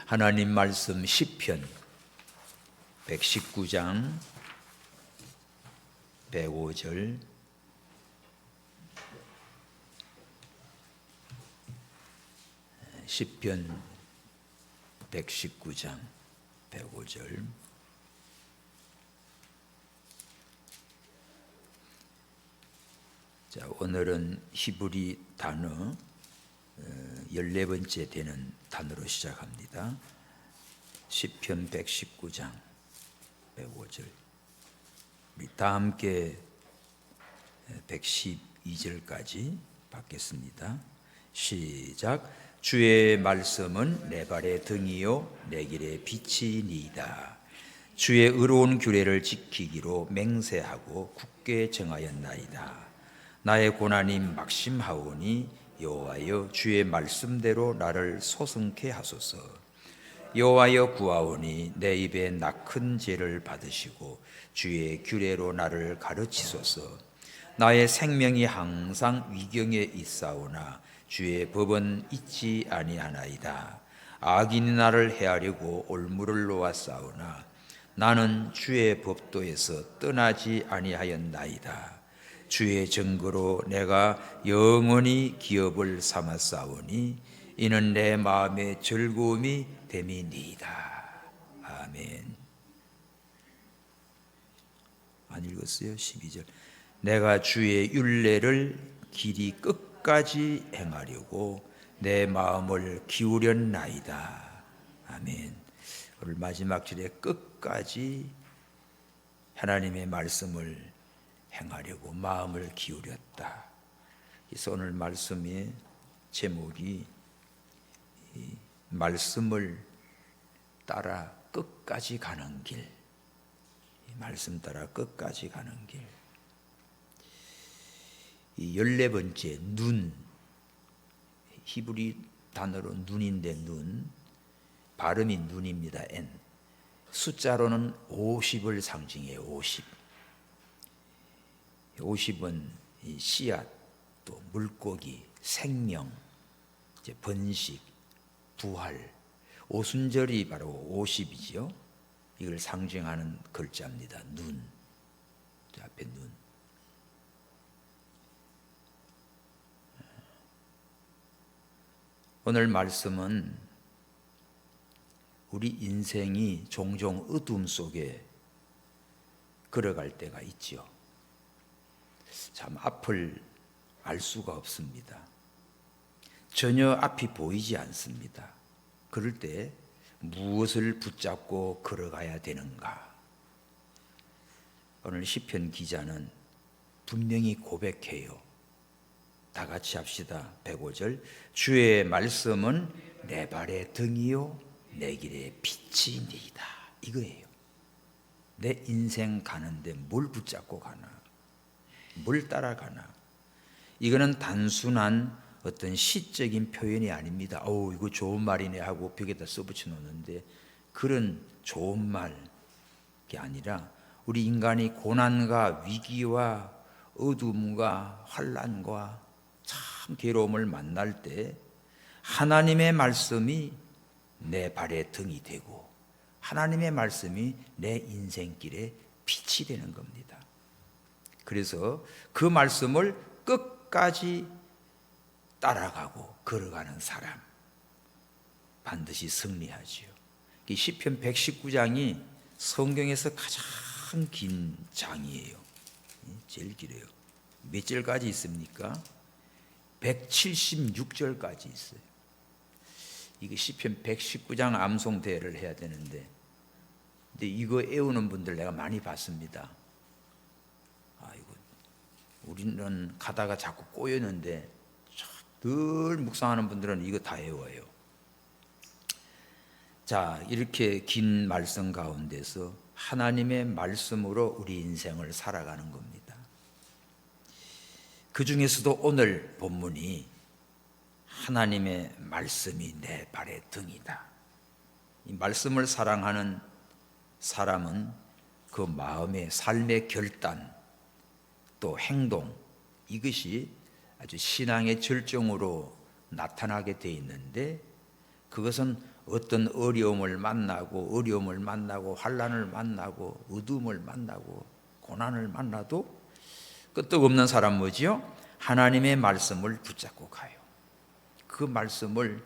하나님 말씀 시편 119장 105절 시편 119장 105절 자, 오늘은 히브리 단어 14번째 되는 단어로 시작합니다. 시편 119장 105절 우리 다 함께 112절까지 받겠습니다. 시작. 주의 말씀은 내 발의 등이요 내 길의 빛이니이다. 주의 의로운 규례를 지키기로 맹세하고 굳게 정하였나이다. 나의 고난이 막심하오니 여호와여 주의 말씀대로 나를 소성케 하소서. 여호와여 구하오니 내 입에 낙큰 죄를 받으시고 주의 규례로 나를 가르치소서. 나의 생명이 항상 위경에 있사오나 주의 법은 잊지 아니하나이다. 악인이 나를 해하려고 올무를 놓았사오나 나는 주의 법도에서 떠나지 아니하였나이다. 주의 증거로 내가 영원히 기업을 삼았사오니 이는 내 마음의 즐거움이 됨이니이다. 아멘. 안 읽었어요? 12절 내가 주의 율례를 길이 끝까지 행하려고 내 마음을 기울였나이다. 아멘. 오늘 마지막 절에 끝까지 하나님의 말씀을 행하려고 마음을 기울였다. 그래서 오늘 말씀의 제목이 말씀을 따라 끝까지 가는 길. 말씀 따라 끝까지 가는 길. 이 14번째 눈, 히브리 단어로 눈인데 눈, 발음이 눈입니다. N. 숫자로는 50을 상징해요. 50. 50은 씨앗, 또 물고기, 생명, 이제 번식, 부활, 오순절이 바로 50이지요. 이걸 상징하는 글자입니다. 눈, 앞에 눈. 오늘 말씀은 우리 인생이 종종 어둠 속에 걸어갈 때가 있죠. 참 앞을 알 수가 없습니다. 전혀 앞이 보이지 않습니다. 그럴 때 무엇을 붙잡고 걸어가야 되는가? 오늘 시편 기자는 분명히 고백해요. 다 같이 합시다. 105절 주의 말씀은 내 발의 등이요 내 길의 빛이니이다. 이거예요. 내 인생 가는데 뭘 붙잡고 가나? 뭘 따라가나? 이거는 단순한 어떤 시적인 표현이 아닙니다. 이거 좋은 말이네 하고 벽에다 써붙여 놓는데 그런 좋은 말이 아니라 우리 인간이 고난과 위기와 어둠과 환난과 참 괴로움을 만날 때 하나님의 말씀이 내 발의 등이 되고 하나님의 말씀이 내 인생길의 빛이 되는 겁니다. 그래서 그 말씀을 끝까지 따라가고 걸어가는 사람 반드시 승리하지요. 이 시편 119장이 성경에서 가장 긴 장이에요. 제일 길어요. 몇 절까지 있습니까? 176절까지 있어요. 이게 시편 119장 암송대회를 해야 되는데 근데 이거 외우는 분들 내가 많이 봤습니다. 우리는 가다가 자꾸 꼬였는데 늘 묵상하는 분들은 이거 다 외워요. 자, 이렇게 긴 말씀 가운데서 하나님의 말씀으로 우리 인생을 살아가는 겁니다. 그 중에서도 오늘 본문이 하나님의 말씀이 내 발의 등이다. 이 말씀을 사랑하는 사람은 그 마음의 삶의 결단 또 행동 이것이 아주 신앙의 절정으로 나타나게 돼 있는데 그것은 어떤 어려움을 만나고 환난을 만나고 어둠을 만나고 고난을 만나도 끄떡없는 사람 뭐지요? 하나님의 말씀을 붙잡고 가요. 그 말씀을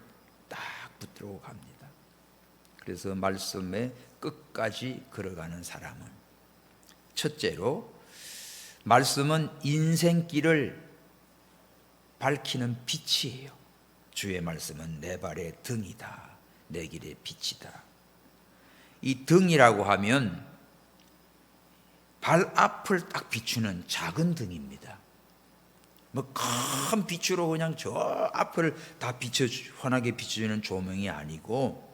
딱 붙들고 갑니다. 그래서 말씀의 끝까지 걸어가는 사람은, 첫째로 말씀은 인생길을 밝히는 빛이에요. 주의 말씀은 내 발의 등이다, 내 길의 빛이다. 이 등이라고 하면 발 앞을 딱 비추는 작은 등입니다. 뭐 큰 빛으로 그냥 저 앞을 다 환하게 비춰주는 조명이 아니고,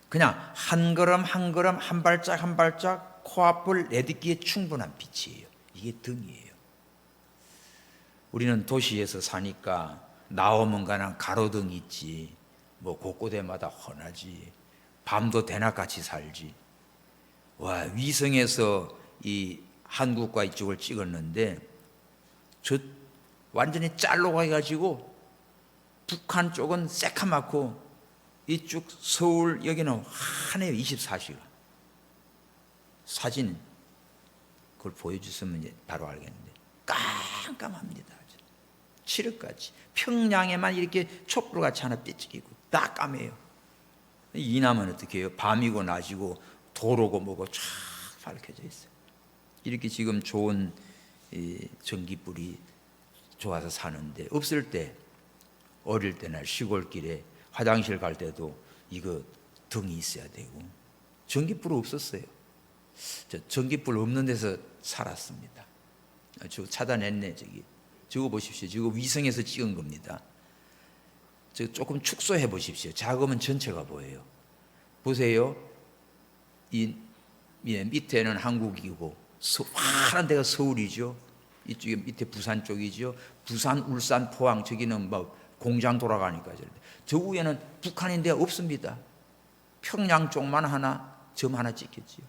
그냥 한 걸음 한 걸음, 한 발짝 한 발짝 코앞을 내딛기에 충분한 빛이에요. 이게 등이에요. 우리는 도시에서 사니까 나오면 그냥 가로등 있지, 뭐 곳곳에마다 훤하지, 밤도 대낮같이 살지. 와, 위성에서 이 한국과 이쪽을 찍었는데 저 완전히 짤로 가가지고 북한 쪽은 새카맣고 이쪽 서울 여기는 환해요. 24시간. 사진 그걸 보여주시면 이제 바로 알겠는데 깜깜합니다. 칠흑같이. 평양에만 이렇게 촛불같이 하나 삐죽이고 다 까매요. 이남은 어떻게 해요? 밤이고 낮이고 도로고 뭐고 쫙 밝혀져 있어요. 이렇게 지금 좋은 전기불이 좋아서 사는데, 없을 때, 어릴 때나 시골길에 화장실 갈 때도 이거 등이 있어야 되고, 전기불 없었어요. 저 전기불 없는 데서 살았습니다. 저 찾아냈네. 저거 보십시오. 저거 위성에서 찍은 겁니다. 저 조금 축소해 보십시오. 작으면 전체가 보여요. 보세요. 이 밑에는 한국이고 환한 데가 서울이죠. 이쪽에 밑에 부산 쪽이죠. 부산, 울산, 포항, 저기는 뭐 공장 돌아가니까. 저 위에는 북한인데 없습니다. 평양 쪽만 점 하나 찍혔지요.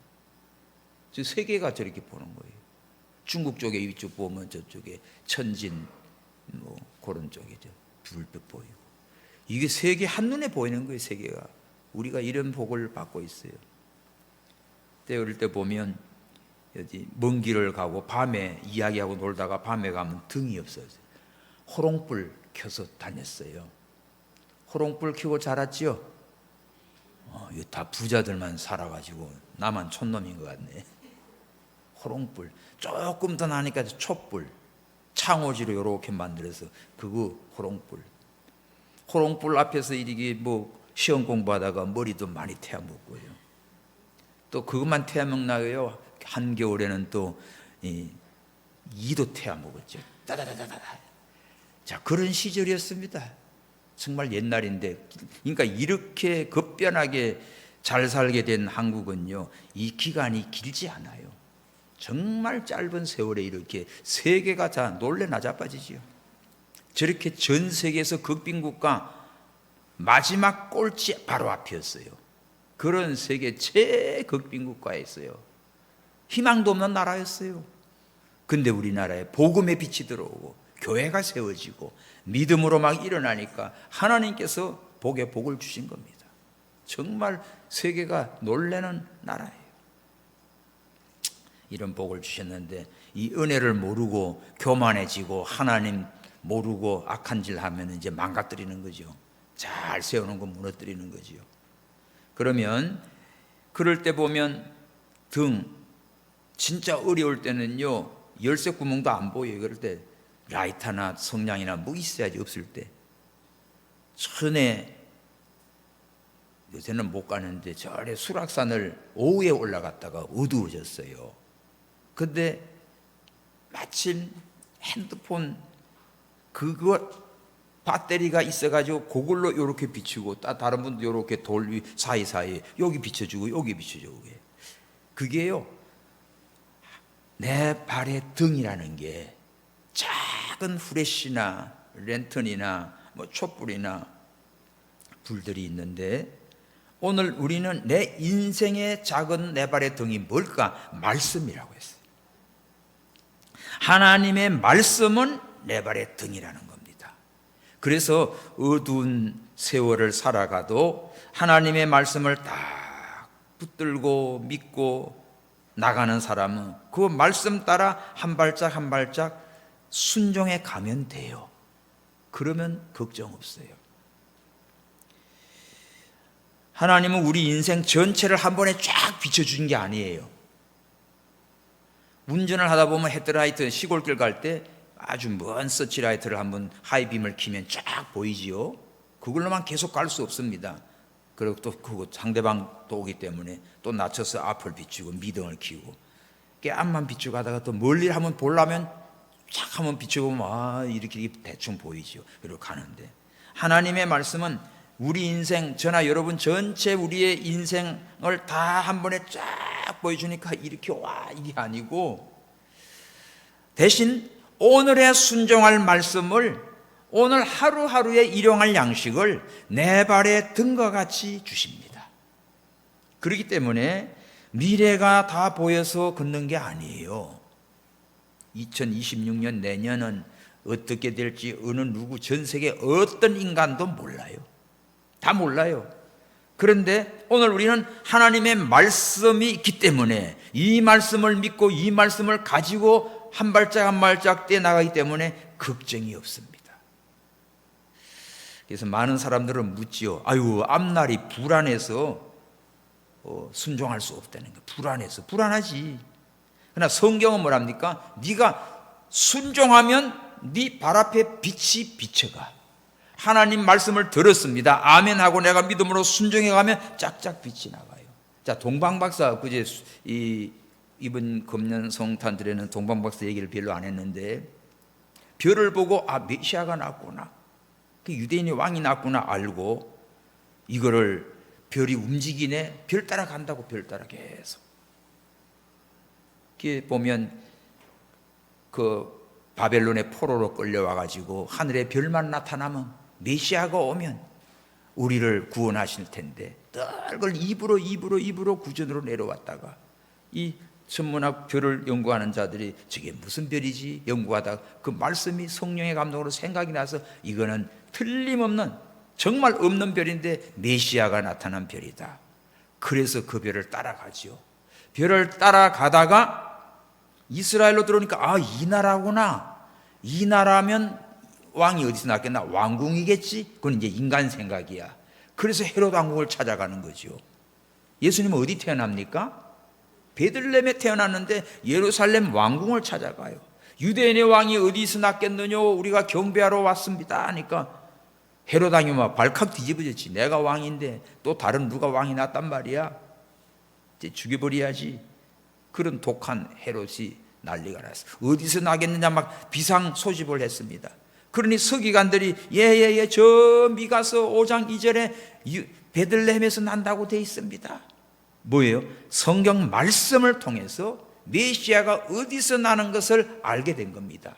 저 세 개가 저렇게 보는 거예요. 중국 쪽에 이쪽 보면 저쪽에 천진 뭐 그런 쪽이죠. 불빛 보이고. 이게 세 개 한눈에 보이는 거예요. 세 개가. 우리가 이런 복을 받고 있어요. 때 어릴 때 보면 여기 먼 길을 가고 밤에 이야기하고 놀다가 밤에 가면 등이 없어요. 호롱불 켜서 다녔어요. 호롱불 켜고 자랐죠? 이거 다 부자들만 살아가지고 나만 촌놈인 것 같네. 호롱불. 조금 더 나니까 촛불. 창호지로 이렇게 만들어서 그거 호롱불. 호롱불 앞에서 이렇게 뭐 시험 공부하다가 머리도 많이 태워먹고요. 또 그것만 태워먹나요? 한겨울에는 또 이도 태워먹었죠. 따다다다다. 자, 그런 시절이었습니다. 정말 옛날인데, 그러니까 이렇게 급변하게 잘 살게 된 한국은요, 이 기간이 길지 않아요. 정말 짧은 세월에 이렇게 세계가 다 놀래 나자빠지지요. 저렇게 전 세계에서 극빈국가 마지막 꼴찌 바로 앞이었어요. 그런 세계 최극빈국가에 있어요. 희망도 없는 나라였어요. 근데 우리나라에 복음의 빛이 들어오고 교회가 세워지고 믿음으로 막 일어나니까 하나님께서 복에 복을 주신 겁니다. 정말 세계가 놀라는 나라예요. 이런 복을 주셨는데 이 은혜를 모르고 교만해지고 하나님 모르고 악한 짓 하면 이제 망가뜨리는 거죠. 잘 세우는 거 무너뜨리는 거죠. 그러면 그럴 때 보면 진짜 어려울 때는요, 열쇠 구멍도 안 보여요. 그럴 때 라이터나 성냥이나 뭐 있어야지. 없을 때 전에 요새는 못 가는데 저래 수락산을 오후에 올라갔다가 어두워졌어요. 근데 마침 핸드폰 그거 배터리가 있어가지고 그걸로 이렇게 비추고, 다른 분도 이렇게 돌 사이사이 여기 비춰주고 여기 비춰주고. 그게요, 내 발의 등이라는 게 작은 후레쉬나 랜턴이나 뭐 촛불이나 불들이 있는데, 오늘 우리는 내 인생의 작은 내 발의 등이 뭘까? 말씀이라고 했어요. 하나님의 말씀은 내 발의 등이라는 겁니다. 그래서 어두운 세월을 살아가도 하나님의 말씀을 딱 붙들고 믿고 나가는 사람은 그 말씀 따라 한 발짝 한 발짝 순종해 가면 돼요. 그러면 걱정 없어요. 하나님은 우리 인생 전체를 한 번에 쫙 비춰주는 게 아니에요. 운전을 하다 보면 헤드라이트 시골길 갈 때 아주 먼 서치라이트를 한번 하이빔을 키면 쫙 보이지요. 그걸로만 계속 갈 수 없습니다. 그리고 또 그거 상대방 또 오기 때문에 또 낮춰서 앞을 비추고 미등을 키우고 앞만 비추고 가다가 또 멀리 한번 보려면 쫙 한번 비추고 이렇게 대충 보이죠. 그리고 가는데 하나님의 말씀은 우리 인생, 저나 여러분 전체 우리의 인생을 다 한 번에 쫙 보여주니까 이렇게 이게 아니고 대신 오늘의 순종할 말씀을 오늘 하루하루에 일용할 양식을 내 발에 등과 같이 주십니다. 그렇기 때문에 미래가 다 보여서 걷는 게 아니에요. 2026년 내년은 어떻게 될지 어느 누구 전 세계 어떤 인간도 몰라요. 다 몰라요. 그런데 오늘 우리는 하나님의 말씀이 있기 때문에 이 말씀을 믿고 이 말씀을 가지고 한 발짝 한 발짝 떼나가기 때문에 걱정이 없습니다. 그래서 많은 사람들은 묻지요. 앞날이 불안해서 순종할 수 없다는 거. 불안하지. 그러나 성경은 뭐랍니까? 네가 순종하면 네 발 앞에 빛이 비쳐가. 하나님 말씀을 들었습니다. 아멘 하고 내가 믿음으로 순종해 가면 짝짝 빛이 나가요. 자, 동방박사 그제 이번 금년 성탄절에는 동방박사 얘기를 별로 안 했는데 별을 보고 메시아가 났구나. 그 유대인의 왕이 났구나 알고 이거를 별이 움직이네. 별 따라 간다고 별 따라 계속. 이렇게 보면 그 바벨론의 포로로 끌려와 가지고 하늘에 별만 나타나면 메시아가 오면 우리를 구원하실 텐데 늘 그걸 입으로 구전으로 내려왔다가 이 천문학 별을 연구하는 자들이 저게 무슨 별이지 연구하다가 그 말씀이 성령의 감동으로 생각이 나서 이거는 틀림없는 정말 없는 별인데 메시아가 나타난 별이다. 그래서 그 별을 따라가지요. 별을 따라가다가 이스라엘로 들어오니까 이 나라구나. 이 나라면 왕이 어디서 났겠나? 왕궁이겠지? 그건 이제 인간 생각이야. 그래서 헤롯 왕궁을 찾아가는 거죠. 예수님은 어디 태어납니까? 베들레헴에 태어났는데 예루살렘 왕궁을 찾아가요. 유대인의 왕이 어디서 났겠느냐? 우리가 경배하러 왔습니다 하니까 헤롯 왕이 발칵 뒤집어졌지. 내가 왕인데 또 다른 누가 왕이 났단 말이야. 이제 죽여버려야지. 그런 독한 헤롯이 난리가 났어. 어디서 나겠느냐 막 비상 소집을 했습니다. 그러니 서기관들이 저 미가서 5장 2절에 베들레헴에서 난다고 돼 있습니다. 뭐예요? 성경 말씀을 통해서 메시아가 어디서 나는 것을 알게 된 겁니다.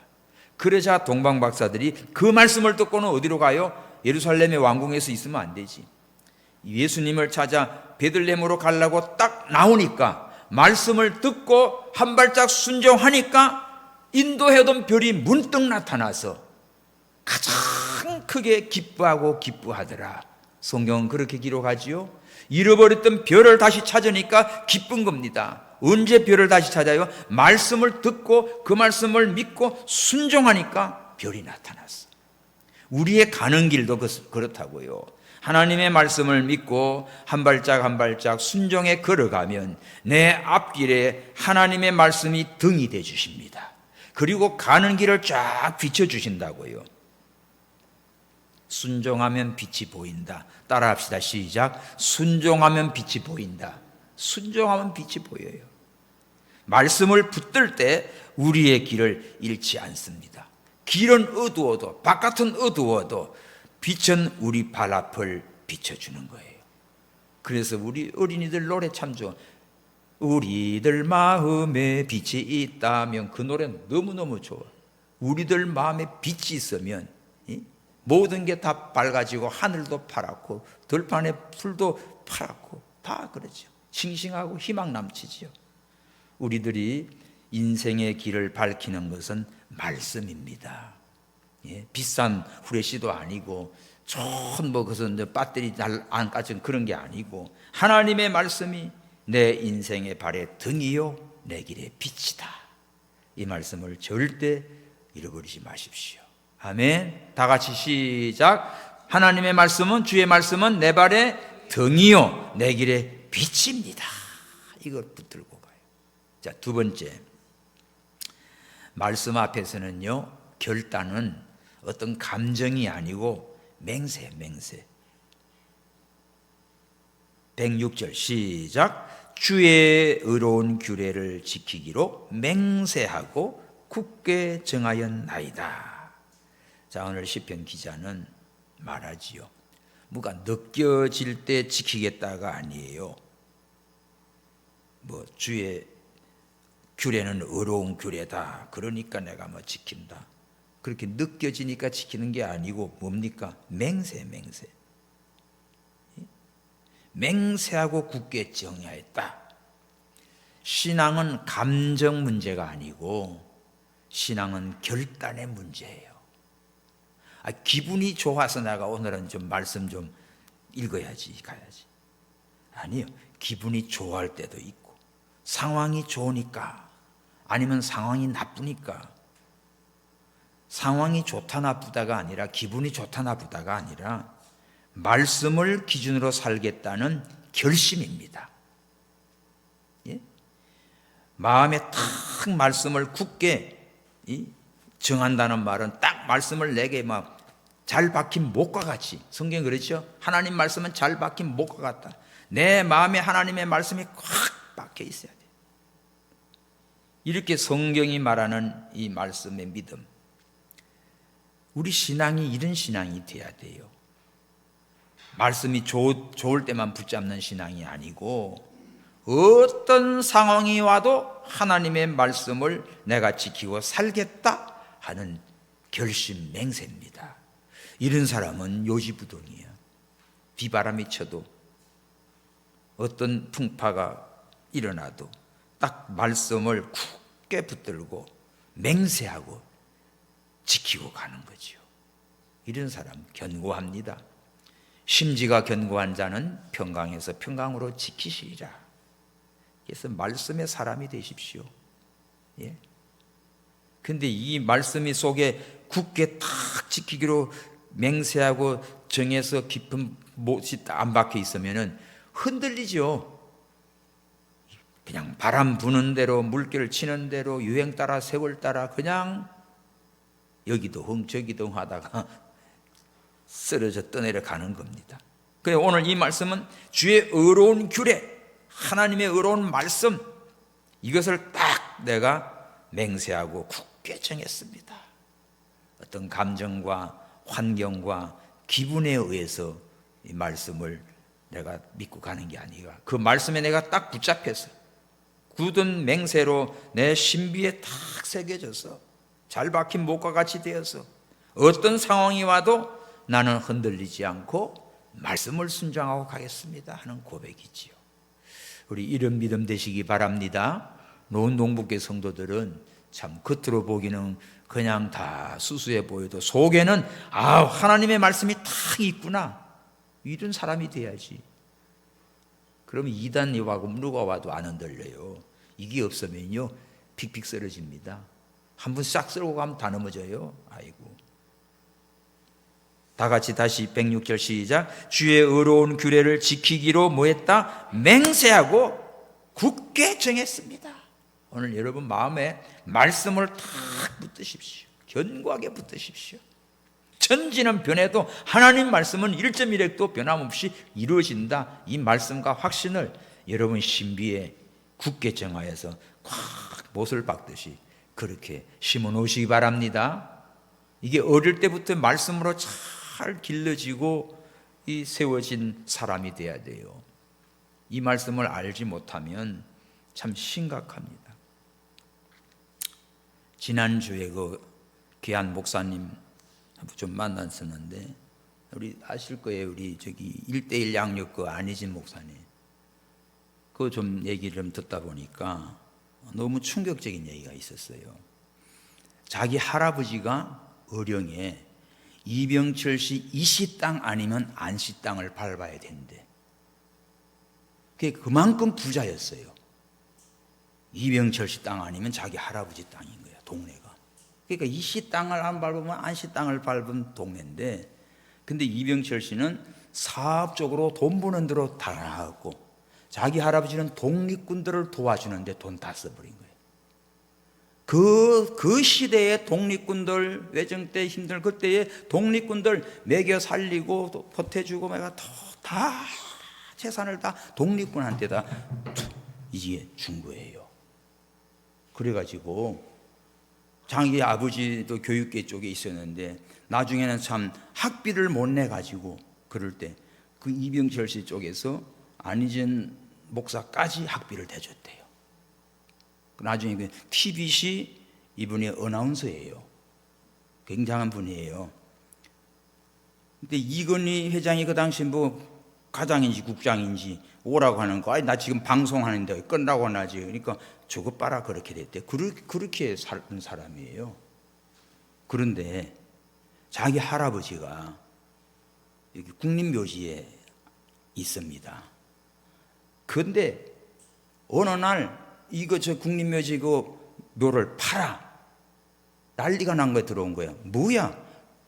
그러자 동방박사들이 그 말씀을 듣고는 어디로 가요? 예루살렘의 왕궁에서 있으면 안 되지. 예수님을 찾아 베들레헴으로 가려고 딱 나오니까 말씀을 듣고 한 발짝 순종하니까 인도해던 별이 문득 나타나서 가장 크게 기뻐하더라. 성경은 그렇게 기록하지요. 잃어버렸던 별을 다시 찾으니까 기쁜 겁니다. 언제 별을 다시 찾아요? 말씀을 듣고 그 말씀을 믿고 순종하니까 별이 나타났어. 우리의 가는 길도 그렇다고요. 하나님의 말씀을 믿고 한 발짝 한 발짝 순종해 걸어가면 내 앞길에 하나님의 말씀이 등이 돼 주십니다. 그리고 가는 길을 쫙 비춰주신다고요. 순종하면 빛이 보인다. 따라합시다. 시작. 순종하면 빛이 보인다. 순종하면 빛이 보여요. 말씀을 붙들 때 우리의 길을 잃지 않습니다. 길은 어두워도 바깥은 어두워도 빛은 우리 발 앞을 비춰주는 거예요. 그래서 우리 어린이들 노래 참 좋아. 우리들 마음에 빛이 있다면 그 노래는 너무너무 좋아. 우리들 마음에 빛이 있으면 모든 게 다 밝아지고 하늘도 파랗고 들판에 풀도 파랗고 다 그러죠. 싱싱하고 희망 넘치지요. 우리들이 인생의 길을 밝히는 것은 말씀입니다. 비싼 후레쉬도 아니고 좋은 그것은 이제 배터리 잘 안 까진 그런 게 아니고 하나님의 말씀이 내 인생의 발의 등이요 내 길의 빛이다. 이 말씀을 절대 잃어버리지 마십시오. 아멘. 다 같이 시작. 하나님의 말씀은, 주의 말씀은 내 발의 등이요 내 길의 빛입니다. 이걸 붙들고 가요. 자, 두 번째, 말씀 앞에서는요 결단은 어떤 감정이 아니고 맹세. 106절 시작. 주의 의로운 규례를 지키기로 맹세하고 굳게 정하였나이다. 자, 오늘 시편 기자는 말하지요. 뭐가 느껴질 때 지키겠다가 아니에요. 주의 규례는 의로운 규례다. 그러니까 내가 지킨다. 그렇게 느껴지니까 지키는 게 아니고 뭡니까? 맹세. 맹세하고 굳게 정하였다. 신앙은 감정 문제가 아니고 신앙은 결단의 문제예요. 기분이 좋아서 내가 오늘은 좀 말씀 좀 읽어야지 가야지. 아니요. 기분이 좋아할 때도 있고 상황이 좋으니까 아니면 상황이 나쁘니까. 상황이 좋다 나쁘다가 아니라 기분이 좋다 나쁘다가 아니라 말씀을 기준으로 살겠다는 결심입니다. 예? 마음에 탁 말씀을 굳게 정한다는 말은 딱 말씀을 내게 잘 박힌 목과 같이, 성경 그렇죠? 하나님 말씀은 잘 박힌 목과 같다. 내 마음에 하나님의 말씀이 꽉 박혀 있어야 돼. 이렇게 성경이 말하는 이 말씀의 믿음, 우리 신앙이 이런 신앙이 돼야 돼요. 말씀이 좋을 때만 붙잡는 신앙이 아니고 어떤 상황이 와도 하나님의 말씀을 내가 지키고 살겠다 하는 결심, 맹세입니다. 이런 사람은 요지부동이에요. 비바람이 쳐도 어떤 풍파가 일어나도 딱 말씀을 굳게 붙들고 맹세하고 지키고 가는 거죠. 이런 사람 견고합니다. 심지가 견고한 자는 평강에서 평강으로 지키시리라. 그래서 말씀의 사람이 되십시오. 예. 근데 이 말씀이 속에 굳게 탁 지키기로 맹세하고 정해서 깊은 못이 안 박혀 있으면은 흔들리죠. 그냥 바람 부는 대로, 물결 치는 대로, 유행 따라, 세월 따라 그냥 여기도 흥 저기도 흥 하다가 쓰러져 떠내려 가는 겁니다. 그래서 오늘 이 말씀은 주의 의로운 규례, 하나님의 의로운 말씀, 이것을 딱 내가 맹세하고 굳게 정했습니다. 어떤 감정과 환경과 기분에 의해서 이 말씀을 내가 믿고 가는 게 아니라 그 말씀에 내가 딱 붙잡혀서 굳은 맹세로 내 신비에 탁 새겨져서 잘 박힌 목과 같이 되어서 어떤 상황이 와도 나는 흔들리지 않고 말씀을 순종하고 가겠습니다 하는 고백이지요. 우리 이런 믿음 되시기 바랍니다. 노은동북교 성도들은 참 겉으로 보기는 그냥 다 수수해 보여도 속에는 하나님의 말씀이 딱 있구나, 이런 사람이 돼야지. 그러면 이단이와고 누가 와도 안 흔들려요. 이게 없으면요 픽픽 쓰러집니다. 한 번 싹 쓸고 가면 다 넘어져요. 아이고. 다 같이 다시 106절 시작. 주의 의로운 규례를 지키기로 뭐했다? 맹세하고 굳게 정했습니다. 오늘 여러분 마음에 말씀을 탁 붙드십시오. 견고하게 붙드십시오. 천지는 변해도 하나님 말씀은 1.1획도 변함없이 이루어진다. 이 말씀과 확신을 여러분 신비에 굳게 정하여서 꽉 못을 박듯이 그렇게 심어 놓으시기 바랍니다. 이게 어릴 때부터 말씀으로 잘 길러지고 이 세워진 사람이 돼야 돼요. 이 말씀을 알지 못하면 참 심각합니다. 지난주에 그 귀한 목사님 좀 만났었는데, 우리 아실 거예요. 우리 저기 1:1 양육 그 안희진 목사님. 그거 좀 얘기를 좀 듣다 보니까 너무 충격적인 얘기가 있었어요. 자기 할아버지가 어령에 이병철 씨 이씨 땅 아니면 안씨 땅을 밟아야 된대. 그게 그만큼 부자였어요. 이병철 씨 땅 아니면 자기 할아버지 땅인 거야, 동네가. 그러니까 이씨 땅을 안 밟으면 안씨 땅을 밟은 동네인데, 근데 이병철 씨는 사업적으로 돈 버는 대로 다 나갔고, 자기 할아버지는 독립군들을 도와주는데 돈 다 써버린 거예요. 그 시대의 독립군들, 외정 때 힘들 그때의 독립군들 먹여 살리고 또 보태주고 내가 다 재산을 다 독립군한테다 이게 준 거예요. 그래가지고 자기 아버지도 교육계 쪽에 있었는데 나중에는 참 학비를 못 내가지고 그럴 때 그 이병철 씨 쪽에서 안희전 목사까지 학비를 대줬대요. 나중에 그 TBC 이분이 어나운서예요. 굉장한 분이에요. 근데 이건희 회장이 그 당시 뭐 가장인지 국장인지 오라고 하는 거, 아니 나 지금 방송하는데 끝나고 나지. 그러니까 저것 봐라 그렇게 됐대. 그렇게 살던 사람이에요. 그런데 자기 할아버지가 여기 국립묘지에 있습니다. 그런데 어느 날 이거 저 국립묘지 그 묘를 팔아. 난리가 난 거에 들어온 거예요. 뭐야?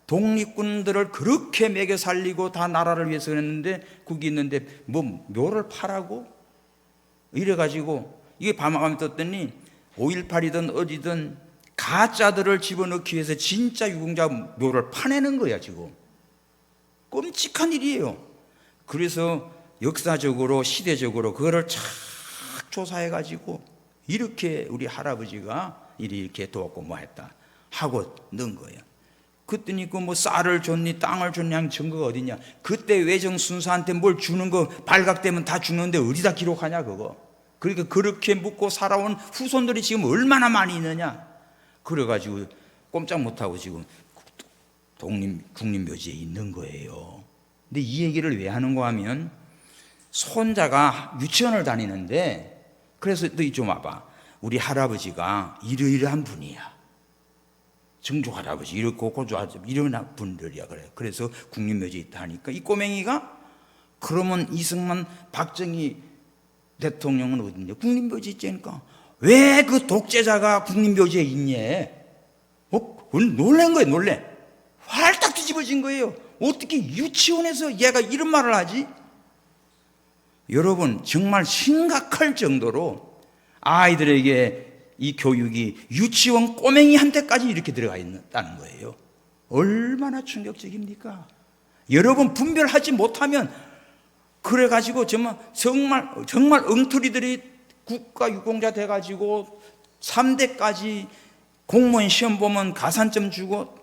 독립군들을 그렇게 먹여 살리고 다 나라를 위해서 했는데 거기 있는데 뭐 묘를 파라고? 이래가지고 이게 밤하면 떴더니 5.18이든 어디든 가짜들을 집어넣기 위해서 진짜 유공자 묘를 파내는 거야 지금. 끔찍한 일이에요. 그래서 역사적으로 시대적으로 그거를 착 조사해가지고 이렇게 우리 할아버지가 이렇게 도왔고 뭐 했다 하고 넣은 거예요. 그랬더니 그 뭐 쌀을 줬니 땅을 줬니 한 증거가 어디냐. 그때 외정 순사한테 뭘 주는 거 발각되면 다 주는데 어디다 기록하냐 그거. 그러니까 그렇게 묻고 살아온 후손들이 지금 얼마나 많이 있느냐. 그래가지고 꼼짝 못하고 지금 국립묘지에 있는 거예요. 근데 이 얘기를 왜 하는가 하면 손자가 유치원을 다니는데 그래서 너 좀 와봐. 우리 할아버지가 이러이러한 분이야. 정조 할아버지 이렇고 고조 할아버지 이런 분들이야 그래. 그래서 국립묘지에 있다 하니까 이 꼬맹이가 그러면 이승만 박정희 대통령은 어딨냐? 국립묘지에 있자니까 왜 그 독재자가 국립묘지에 있냐? 놀란 거예요. 놀래. 활딱 뒤집어진 거예요. 어떻게 유치원에서 얘가 이런 말을 하지? 여러분 정말 심각할 정도로 아이들에게 이 교육이 유치원 꼬맹이한테까지 이렇게 들어가 있다는 거예요. 얼마나 충격적입니까? 여러분 분별하지 못하면 그래가지고 정말 엉터리들이 국가유공자 돼가지고 3대까지 공무원 시험 보면 가산점 주고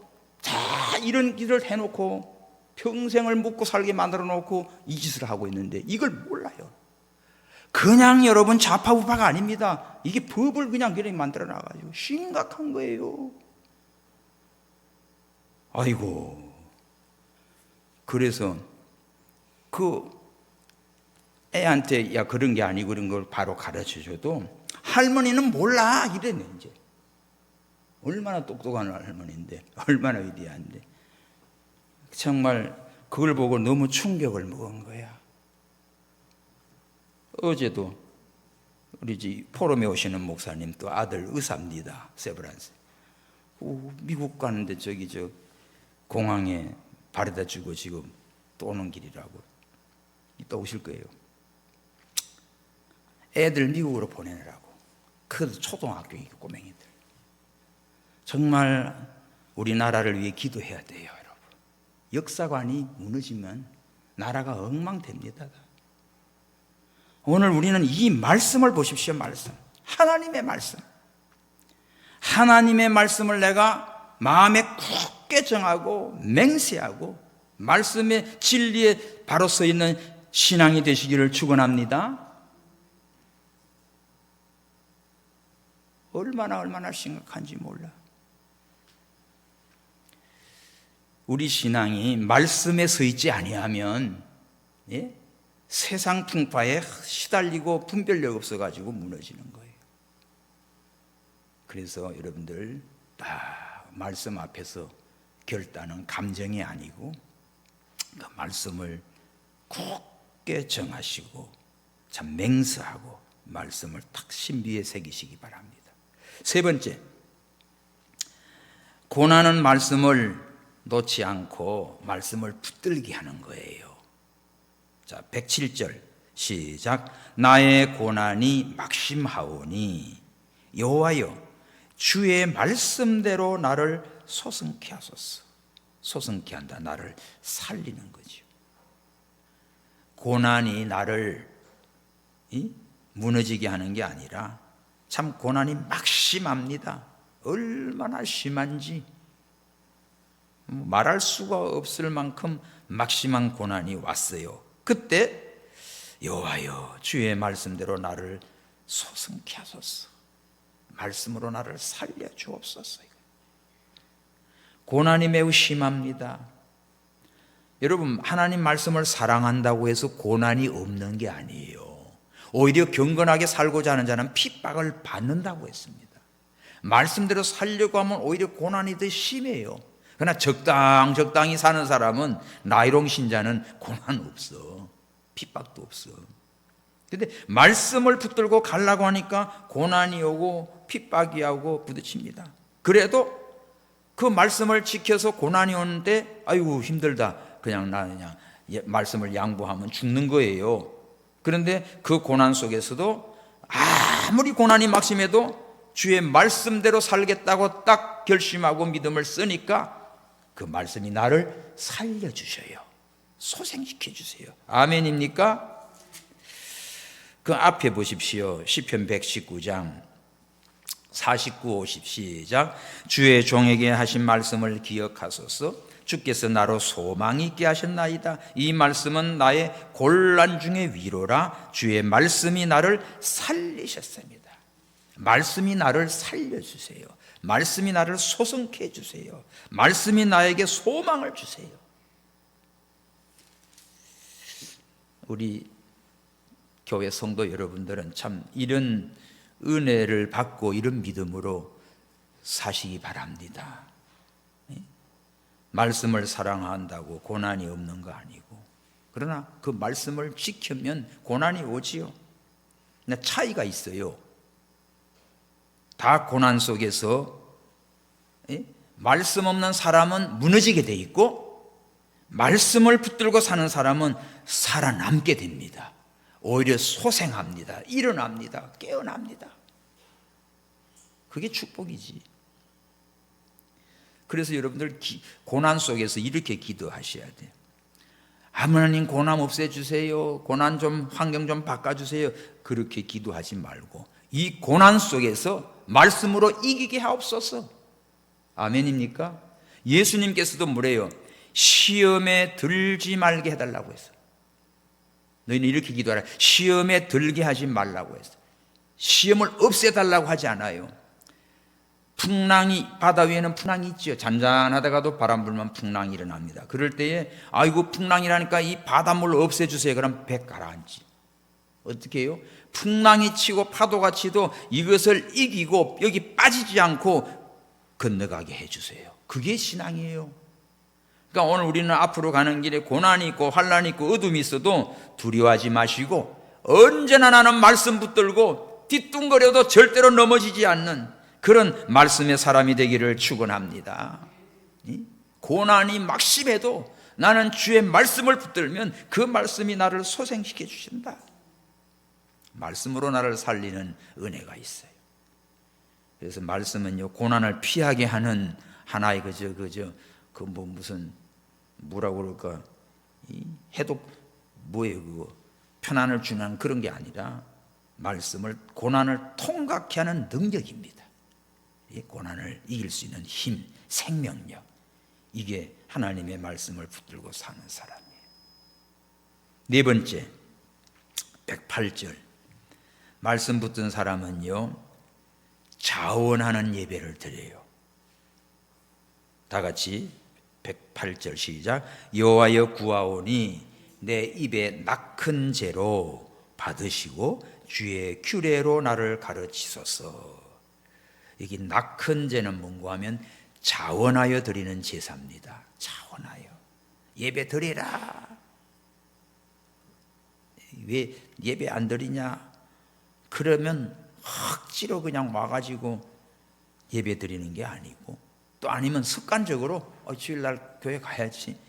다 이런 일을 해놓고 평생을 묵고 살게 만들어 놓고 이 짓을 하고 있는데 이걸 몰라요. 그냥 여러분 좌파우파가 아닙니다. 이게 법을 그냥 그렇게 만들어 놔가지고 심각한 거예요. 아이고. 그래서 그 애한테 야 그런 게 아니고 그런 걸 바로 가르쳐줘도 할머니는 몰라 이랬네 이제. 얼마나 똑똑한 할머니인데 얼마나 위대한데 정말 그걸 보고 너무 충격을 먹은 거야. 어제도 우리 포럼에 오시는 목사님 또 아들 의사입니다. 세브란스. 미국 가는데 저 공항에 바래다 주고 지금 또 오는 길이라고. 이따 오실 거예요. 애들 미국으로 보내느라고. 그 초등학교 꼬맹이들. 정말 우리나라를 위해 기도해야 돼요, 여러분. 역사관이 무너지면 나라가 엉망됩니다. 오늘 우리는 이 말씀을 보십시오. 말씀. 하나님의 말씀. 하나님의 말씀을 내가 마음에 굳게 정하고 맹세하고 말씀의 진리에 바로 서 있는 신앙이 되시기를 축원합니다. 얼마나 심각한지 몰라. 우리 신앙이 말씀에 서 있지 아니하면 세상 풍파에 시달리고 분별력 없어가지고 무너지는 거예요. 그래서 여러분들 딱 말씀 앞에서 결단은 감정이 아니고 그 말씀을 굳게 정하시고 참 맹세하고 말씀을 탁 신비에 새기시기 바랍니다. 세 번째, 고난은 말씀을 놓지 않고 말씀을 붙들게 하는 거예요. 자, 107절 시작. 나의 고난이 막심하오니 여호와여 주의 말씀대로 나를 소성케 하소서. 소성케 한다, 나를 살리는 거죠. 고난이 나를 무너지게 하는 게 아니라 참 고난이 막심합니다. 얼마나 심한지 말할 수가 없을 만큼 막심한 고난이 왔어요. 그때 여호와여 주의 말씀대로 나를 소성케 하소서. 말씀으로 나를 살려 주옵소서. 고난이 매우 심합니다. 여러분, 하나님 말씀을 사랑한다고 해서 고난이 없는 게 아니에요. 오히려 경건하게 살고자 하는 자는 핍박을 받는다고 했습니다. 말씀대로 살려고 하면 오히려 고난이 더 심해요. 그러나 적당히 사는 사람은, 나이롱 신자는 고난 없어. 핍박도 없어. 그런데 말씀을 붙들고 가려고 하니까 고난이 오고 핍박이 오고 부딪힙니다. 그래도 그 말씀을 지켜서 고난이 오는데 아이고 힘들다, 그냥 말씀을 양보하면 죽는 거예요. 그런데 그 고난 속에서도 아무리 고난이 막심해도 주의 말씀대로 살겠다고 딱 결심하고 믿음을 쓰니까 그 말씀이 나를 살려주셔요. 소생시켜 주세요. 아멘입니까? 그 앞에 보십시오. 시편 119장 49, 50 시작. 주의 종에게 하신 말씀을 기억하소서. 주께서 나로 소망 있게 하셨나이다. 이 말씀은 나의 곤란 중의 위로라. 주의 말씀이 나를 살리셨습니다. 말씀이 나를 살려주세요. 말씀이 나를 소성케 해주세요. 말씀이 나에게 소망을 주세요. 우리 교회 성도 여러분들은 참 이런 은혜를 받고 이런 믿음으로 사시기 바랍니다. 말씀을 사랑한다고 고난이 없는 거 아니고, 그러나 그 말씀을 지키면 고난이 오지요. 근데 차이가 있어요. 다 고난 속에서 말씀 없는 사람은 무너지게 돼 있고, 말씀을 붙들고 사는 사람은 살아남게 됩니다. 오히려 소생합니다. 일어납니다. 깨어납니다. 그게 축복이지. 그래서 여러분들 고난 속에서 이렇게 기도하셔야 돼요. 하나님 고난 없애주세요. 고난 좀, 환경 좀 바꿔주세요. 그렇게 기도하지 말고 이 고난 속에서 말씀으로 이기게 하옵소서. 아멘입니까? 예수님께서도 뭐래요? 시험에 들지 말게 해달라고 했어요. 너희는 이렇게 기도하라. 시험에 들게 하지 말라고 했어요. 시험을 없애달라고 하지 않아요. 풍랑이, 바다 위에는 풍랑이 있죠. 잔잔하다가도 바람 불면 풍랑이 일어납니다. 그럴 때에 아이고 풍랑이라니까 이 바닷물을 없애주세요. 그럼 배 가라앉지. 어떻게 해요? 풍랑이 치고 파도가 치도 이것을 이기고 여기 빠지지 않고 건너가게 해주세요. 그게 신앙이에요. 그러니까 오늘 우리는 앞으로 가는 길에 고난이 있고 환난이 있고 어둠이 있어도 두려워하지 마시고 언제나 나는 말씀 붙들고 뒤뚱거려도 절대로 넘어지지 않는 그런 말씀의 사람이 되기를 축원합니다. 고난이 막심해도 나는 주의 말씀을 붙들면 그 말씀이 나를 소생시켜 주신다. 말씀으로 나를 살리는 은혜가 있어요. 그래서 말씀은요, 고난을 피하게 하는 하나의 무슨 뭐라고 그럴까, 해독 뭐예요 그거, 편안을 주는 그런 게 아니라 말씀을, 고난을 통과케 하는 능력입니다. 이 고난을 이길 수 있는 힘, 생명력, 이게 하나님의 말씀을 붙들고 사는 사람이에요. 네 번째, 108절 말씀 붙든 사람은요, 자원하는 예배를 드려요. 다 같이 108절 시작. 여호와여 구하오니 내 입에 낙한 죄로 받으시고 주의 규례로 나를 가르치소서. 여기 낙한 죄는 뭔가 하면 자원하여 드리는 제사입니다. 자원하여 예배 드리라. 왜 예배 안 드리냐? 그러면 억지로 그냥 와가지고 예배 드리는 게 아니고, 또 아니면 습관적으로 주일날 교회 가야지,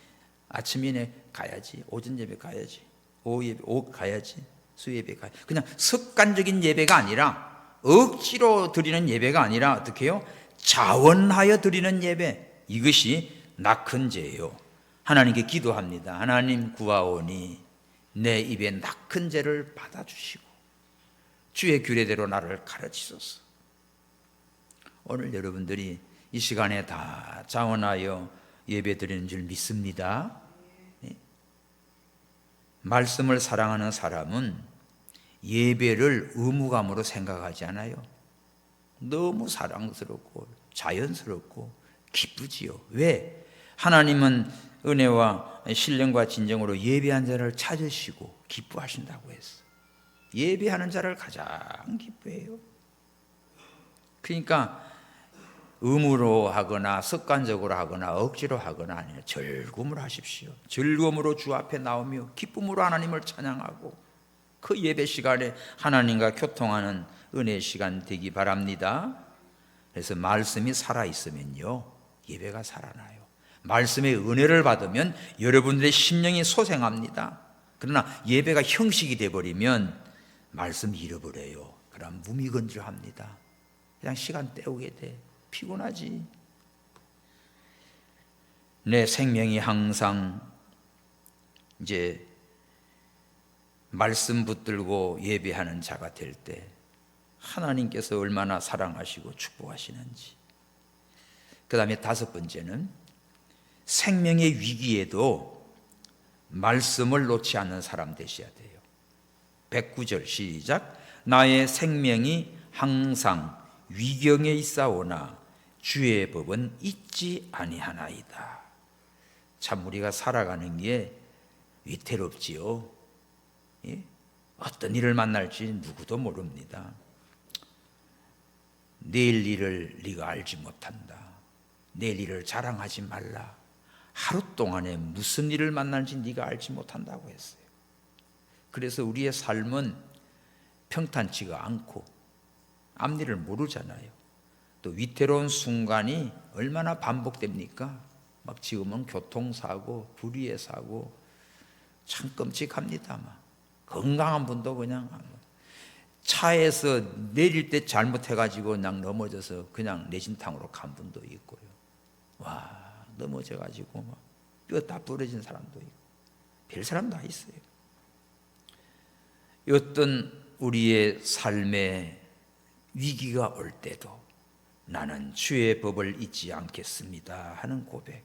아침 인에 가야지, 오전 예배 가야지, 오후 예배 가야지, 수예배 가야지. 그냥 습관적인 예배가 아니라, 억지로 드리는 예배가 아니라 어떻게 해요? 자원하여 드리는 예배. 이것이 낙헌 죄예요. 하나님께 기도합니다. 하나님 구하오니 내 입에 낙헌 죄를 받아주시고 주의 규례대로 나를 가르치소서. 오늘 여러분들이 이 시간에 다 자원하여 예배 드리는 줄 믿습니다. 말씀을 사랑하는 사람은 예배를 의무감으로 생각하지 않아요. 너무 사랑스럽고 자연스럽고 기쁘지요. 왜? 하나님은 은혜와 신령과 진정으로 예배한 자를 찾으시고 기뻐하신다고 했어. 예배하는 자를 가장 기뻐해요. 그러니까 의무로 하거나 습관적으로 하거나 억지로 하거나 아니라 즐거움으로 하십시오. 즐거움으로 주 앞에 나오며 기쁨으로 하나님을 찬양하고 그 예배 시간에 하나님과 교통하는 은혜의 시간 되기 바랍니다. 그래서 말씀이 살아있으면요, 예배가 살아나요. 말씀의 은혜를 받으면 여러분들의 심령이 소생합니다. 그러나 예배가 형식이 되어버리면 말씀 잃어버려요. 그럼 무미건조합니다. 그냥 시간 때우게 돼. 피곤하지. 내 생명이 항상 이제 말씀 붙들고 예배하는 자가 될 때 하나님께서 얼마나 사랑하시고 축복하시는지. 그 다음에 5번째는 생명의 위기에도 말씀을 놓지 않는 사람 되셔야 돼요. 109절 시작. 나의 생명이 항상 위경에 있사오나 주의 법은 잊지 아니하나이다. 참 우리가 살아가는 게 위태롭지요. 예? 어떤 일을 만날지 누구도 모릅니다. 내일 일을 네가 알지 못한다. 내일 일을 자랑하지 말라. 하루 동안에 무슨 일을 만날지 네가 알지 못한다고 했어요. 그래서 우리의 삶은 평탄치가 않고 앞일을 모르잖아요. 또 위태로운 순간이 얼마나 반복됩니까? 막 지금은 교통사고, 불의의 사고 참 끔찍합니다. 막. 건강한 분도 그냥 차에서 내릴 때 잘못해가지고 그냥 넘어져서 그냥 내진탕으로 간 분도 있고요. 와, 넘어져가지고 막 뼈 다 부러진 사람도 있고 별 사람 다 있어요. 어떤 우리의 삶에 위기가 올 때도 나는 주의 법을 잊지 않겠습니다 하는 고백.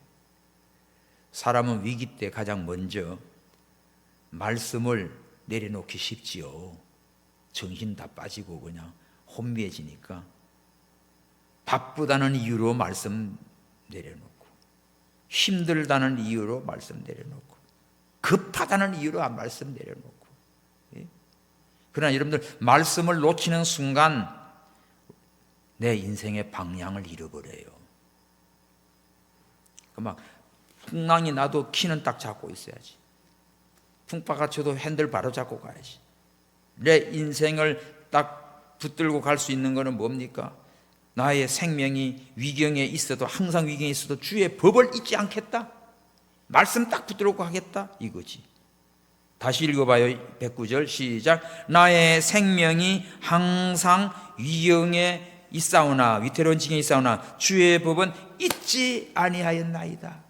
사람은 위기 때 가장 먼저 말씀을 내려놓기 쉽지요. 정신 다 빠지고 그냥 혼미해지니까 바쁘다는 이유로 말씀 내려놓고, 힘들다는 이유로 말씀 내려놓고, 급하다는 이유로 말씀 내려놓고. 예? 그러나 여러분들 말씀을 놓치는 순간 내 인생의 방향을 잃어버려요. 막 풍랑이 나도 키는 딱 잡고 있어야지. 풍파가 쳐도 핸들 바로 잡고 가야지. 내 인생을 딱 붙들고 갈 수 있는 것은 뭡니까? 나의 생명이 위경에 있어도, 항상 위경에 있어도 주의 법을 잊지 않겠다. 말씀 딱 붙들고 가겠다, 이거지. 다시 읽어봐요. 109절 시작. 나의 생명이 항상 위경에 있사오나, 위태로운 징에 있사오나 주의 법은 잊지 아니하였나이다.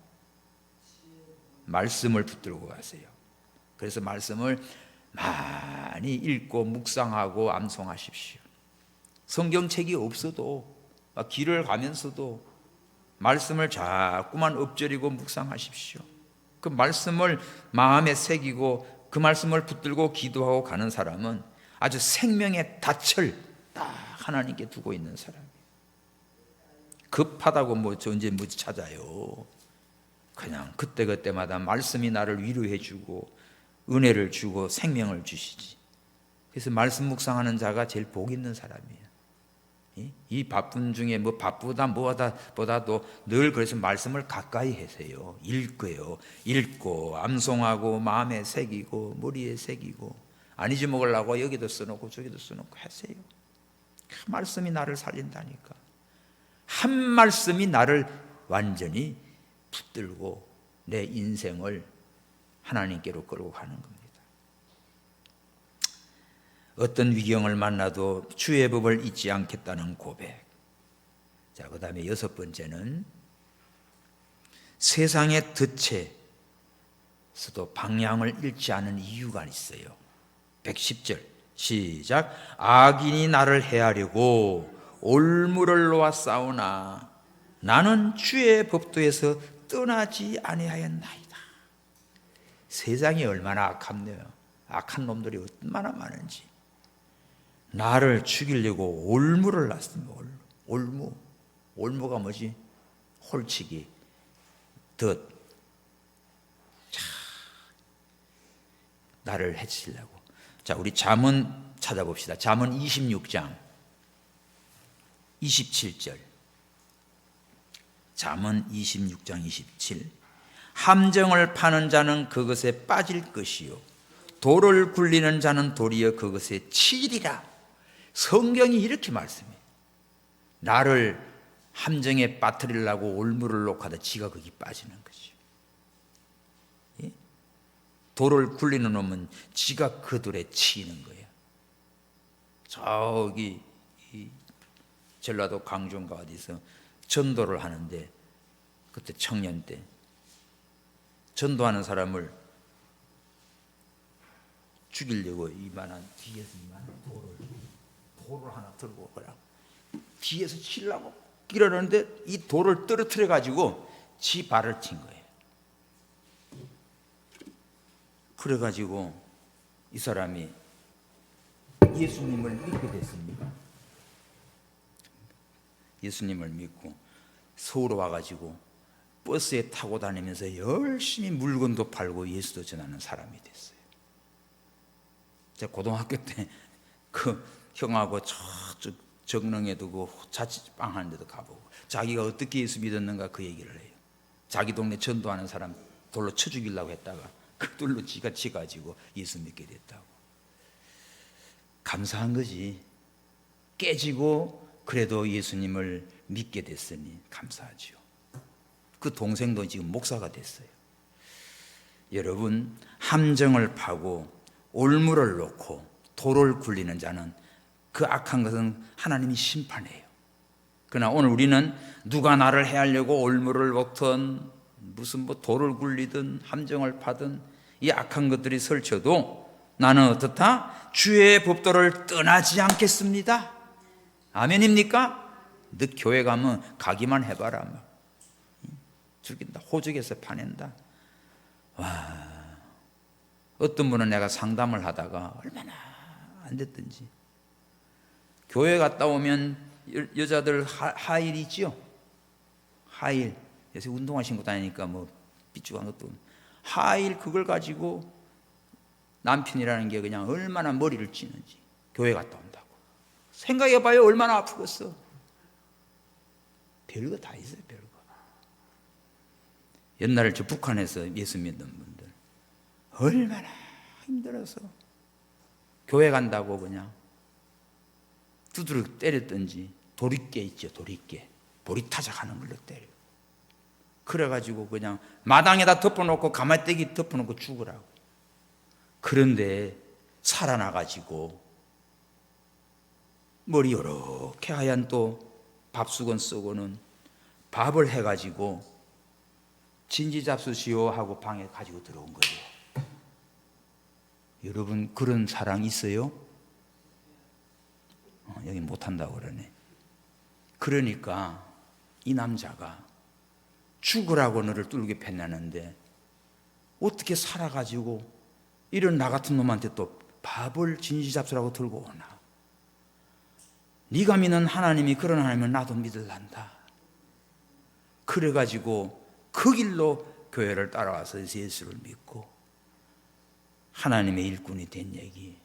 말씀을 붙들고 가세요. 그래서 말씀을 많이 읽고 묵상하고 암송하십시오. 성경책이 없어도 길을 가면서도 말씀을 자꾸만 엎드리고 묵상하십시오. 그 말씀을 마음에 새기고 그 말씀을 붙들고 기도하고 가는 사람은 아주 생명의 닻을 딱 하나님께 두고 있는 사람이에요. 급하다고 언제 찾아요. 그냥 그때그때마다 말씀이 나를 위로해 주고 은혜를 주고 생명을 주시지. 그래서 말씀 묵상하는 자가 제일 복 있는 사람이에요. 이 바쁜 중에 뭐 바쁘다 뭐하다보다도 늘 그래서 말씀을 가까이 하세요. 읽고요. 읽고 암송하고 마음에 새기고 머리에 새기고 안 잊어먹으려고 여기도 써놓고 저기도 써놓고 하세요. 그 말씀이 나를 살린다니까. 한 말씀이 나를 완전히 붙들고 내 인생을 하나님께로 끌고 가는 겁니다. 어떤 위경을 만나도 주의 법을 잊지 않겠다는 고백. 자, 그 다음에 6번째는 세상의 덫에서도 방향을 잃지 않은 이유가 있어요. 110절 시작. 악인이 나를 해하려고 올무를 놓았사오나 나는 주의 법도에서 떠나지 아니하였나이다. 세상이 얼마나 악합네요. 악한 놈들이 얼마나 많은지. 나를 죽이려고 올무를 놨습니다. 올무가 뭐지? 홀치기, 덫. 나를 해치려고. 자, 우리 잠언 찾아봅시다. 잠언 26장 27절. 잠언 26장 27. 함정을 파는 자는 그것에 빠질 것이요 돌을 굴리는 자는 도리어 그것에 치리라. 성경이 이렇게 말씀해요. 나를 함정에 빠뜨리려고 올무를 놓고 하다 지가 거기 빠지는 거죠. 예? 돌을 굴리는 놈은 지가 그 돌에 치이는 거예요. 저기 전라도 강정가 어디서 전도를 하는데 그때 청년 때 전도하는 사람을 죽이려고 이만한 뒤에서 이만한 돌을 하나 들고 그냥 뒤에서 치려고 이러는데 이 돌을 떨어뜨려 가지고 지 발을 친 거예요. 그래 가지고 이 사람이 예수님을 믿게 됐습니다. 예수님을 믿고 서울 와가지고 버스에 타고 다니면서 열심히 물건도 팔고 예수도 전하는 사람이 됐어요. 제가 고등학교 때 그 형하고 저쪽 정릉에도 그 자취방 하는 데도 가보고 자기가 어떻게 예수 믿었는가 그 얘기를 해요. 자기 동네 전도하는 사람 돌로 쳐 죽이려고 했다가 그 돌로 지가 치가지고 예수 믿게 됐다고. 감사한 거지. 깨지고 그래도 예수님을 믿게 됐으니 감사하지요. 그 동생도 지금 목사가 됐어요. 여러분, 함정을 파고 올무를 놓고 돌을 굴리는 자는 그 악한 것은 하나님이 심판해요. 그러나 오늘 우리는 누가 나를 해하려고 올무를 놓든 무슨 뭐 돌을 굴리든 함정을 파든 이 악한 것들이 설쳐도 나는 어떻다? 주의 법도를 떠나지 않겠습니다. 아멘입니까? 너 교회 가면 가기만 해봐라. 막. 죽인다. 호적에서 파낸다. 와. 어떤 분은 내가 상담을 하다가 얼마나 안 됐든지 교회 갔다 오면 여자들 하일 있지요? 하일. 요새 운동화 신고 다니니까 뭐 삐죽한 것도 하일 그걸 가지고 남편이라는 게 그냥 얼마나 머리를 찌는지 교회 갔다 온다고. 생각해봐요. 얼마나 아프겠어. 별거 다 있어요. 별거. 옛날에 저 북한에서 예수 믿는 분들 얼마나 힘들어서 교회 간다고 그냥 두드러 때렸던지 도리깨 있죠. 도리깨. 보리타작 하는 걸로 때려. 그래가지고 그냥 마당에다 덮어놓고 가마떼기 덮어놓고 죽으라고. 그런데 살아나가지고 머리 요렇게 하얀 또 밥수건 쓰고는 밥을 해가지고 진지 잡수시오 하고 방에 가지고 들어온 거예요. 여러분 그런 사랑 있어요? 여기 못한다고 그러네. 그러니까 이 남자가 죽으라고 너를 뚫게 팼나는데 어떻게 살아가지고 이런 나 같은 놈한테 또 밥을 진지 잡수라고 들고 오나. 네가 믿는 하나님이 그런 하나님은 나도 믿을란다. 그래가지고 그 길로 교회를 따라와서 예수를 믿고 하나님의 일꾼이 된 얘기.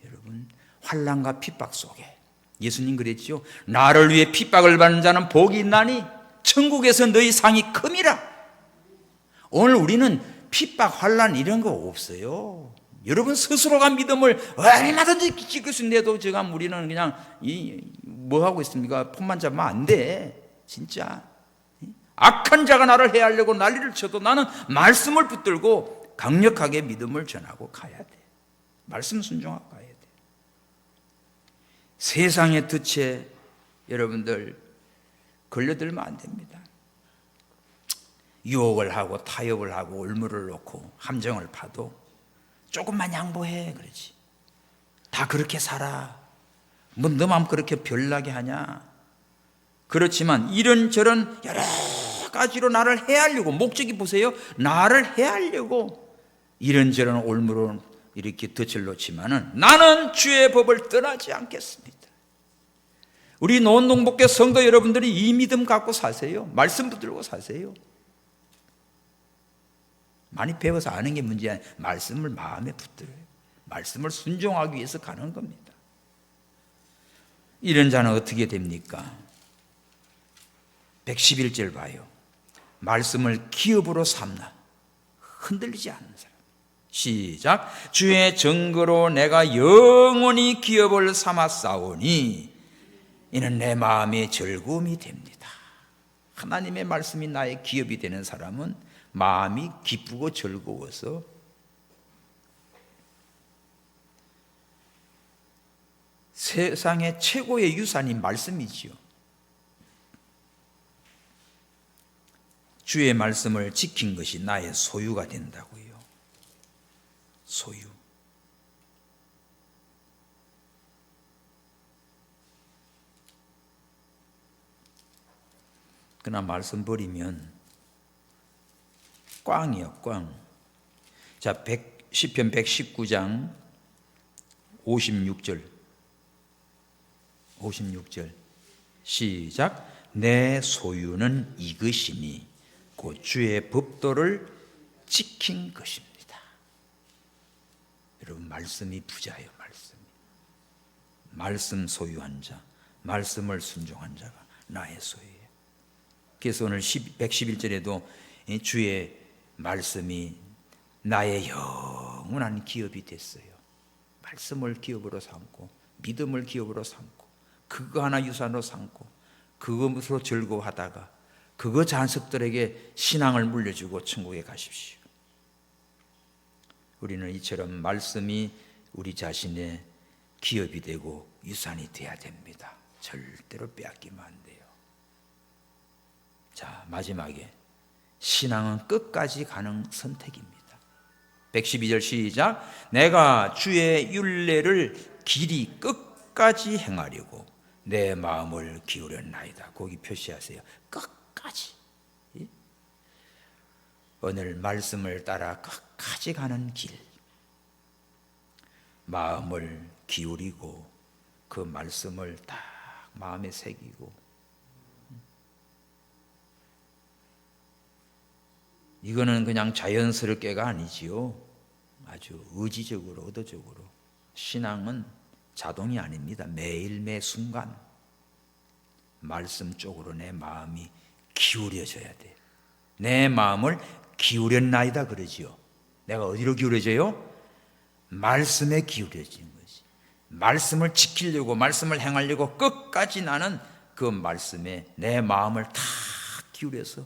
여러분 환난과 핍박 속에 예수님 그랬죠. 나를 위해 핍박을 받는 자는 복이 있나니 천국에서 너희 상이 큼이라. 오늘 우리는 핍박, 환난 이런 거 없어요. 여러분 스스로가 믿음을 얼마든지 지킬 수 있는데도 지금 우리는 그냥 뭐 하고 있습니까? 폰만 잡으면 안 돼. 진짜 악한 자가 나를 해하려고 난리를 쳐도 나는 말씀을 붙들고 강력하게 믿음을 전하고 가야 돼. 말씀 순종하고 가야 돼. 세상의 덫에 여러분들 걸려들면 안 됩니다. 유혹을 하고 타협을 하고 올무를 놓고 함정을 파도 조금만 양보해 그러지. 다 그렇게 살아. 뭐 너만 그렇게 별나게 하냐. 그렇지만 이런저런 여러 가지로 나를 해하려고, 목적이 보세요. 나를 해하려고 이런저런 올무로 이렇게 덫을 놓지만은 나는 주의 법을 떠나지 않겠습니다. 우리 노원동복교 성도 여러분들이 이 믿음 갖고 사세요. 말씀 붙들고 사세요. 많이 배워서 아는 게 문제 아니에요. 말씀을 마음에 붙들어요. 말씀을 순종하기 위해서 가는 겁니다. 이런 자는 어떻게 됩니까? 111절 봐요. 말씀을 기업으로 삼나 흔들리지 않는 사람. 시작. 주의 증거로 내가 영원히 기업을 삼아 싸우니 이는 내 마음의 즐거움이 됩니다. 하나님의 말씀이 나의 기업이 되는 사람은 마음이 기쁘고 즐거워서 세상의 최고의 유산이 말씀이지요. 주의 말씀을 지킨 것이 나의 소유가 된다고요. 소유. 그러나 말씀 버리면 꽝이요, 꽝. 자, 시편 119장 56절. 시작. 내 소유는 이것이니 곧 주의 법도를 지킨 것입니다. 여러분, 말씀이 부자예요. 말씀 소유한 자, 말씀을 순종한 자가 나의 소유예요. 그래서 오늘 111절에도 주의 말씀이 나의 영원한 기업이 됐어요. 말씀을 기업으로 삼고 믿음을 기업으로 삼고 그거 하나 유산으로 삼고 그것으로 즐거워하다가 그거 자식들에게 신앙을 물려주고 천국에 가십시오. 우리는 이처럼 말씀이 우리 자신의 기업이 되고 유산이 돼야 됩니다. 절대로 빼앗기면 안 돼요. 자, 마지막에 신앙은 끝까지 가는 선택입니다. 112절 시작. 내가 주의 율례를 길이 끝까지 행하려고 내 마음을 기울였나이다. 거기 표시하세요. 끝까지. 오늘 말씀을 따라 끝까지 가는 길. 마음을 기울이고 그 말씀을 딱 마음에 새기고 이거는 그냥 자연스럽게가 아니지요. 아주 의지적으로, 의도적으로. 신앙은 자동이 아닙니다. 매일 매 순간 말씀 쪽으로 내 마음이 기울여져야 돼. 내 마음을 기울였나이다 그러지요. 내가 어디로 기울여져요? 말씀에 기울여지는 거지. 말씀을 지키려고, 말씀을 행하려고 끝까지 나는 그 말씀에 내 마음을 다 기울여서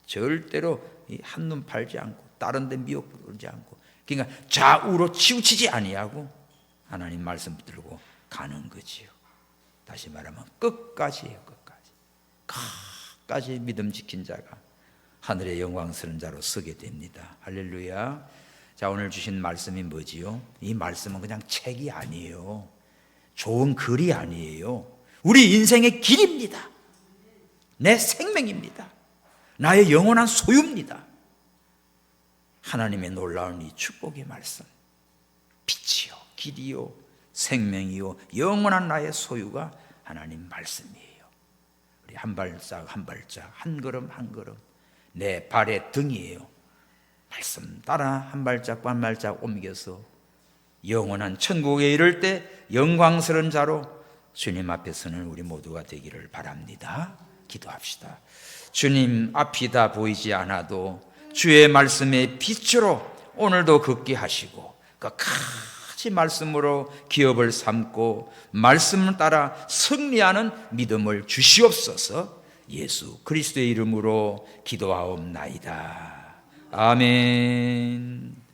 절대로 한눈 팔지 않고 다른 데 미혹되지 않고 그러니까 좌우로 치우치지 아니하고 하나님 말씀 붙들고 가는 거지요. 다시 말하면 끝까지예요. 끝까지 믿음 지킨 자가 하늘의 영광스러운 자로 서게 됩니다. 할렐루야. 자, 오늘 주신 말씀이 뭐지요? 이 말씀은 그냥 책이 아니에요. 좋은 글이 아니에요. 우리 인생의 길입니다. 내 생명입니다. 나의 영원한 소유입니다. 하나님의 놀라운 이 축복의 말씀, 빛이요, 길이요, 생명이요, 영원한 나의 소유가 하나님 말씀이에요. 우리 한 발짝 한 발짝, 한 걸음 한 걸음 내 발의 등이에요. 말씀 따라 한 발짝 한 발짝 옮겨서 영원한 천국에 이를 때 영광스러운 자로 주님 앞에 서는 우리 모두가 되기를 바랍니다. 기도합시다. 주님, 앞이 다 보이지 않아도 주의 말씀의 빛으로 오늘도 걷게 하시고 끝까지 말씀으로 기업을 삼고 말씀을 따라 승리하는 믿음을 주시옵소서. 예수 그리스도의 이름으로 기도하옵나이다. 아멘.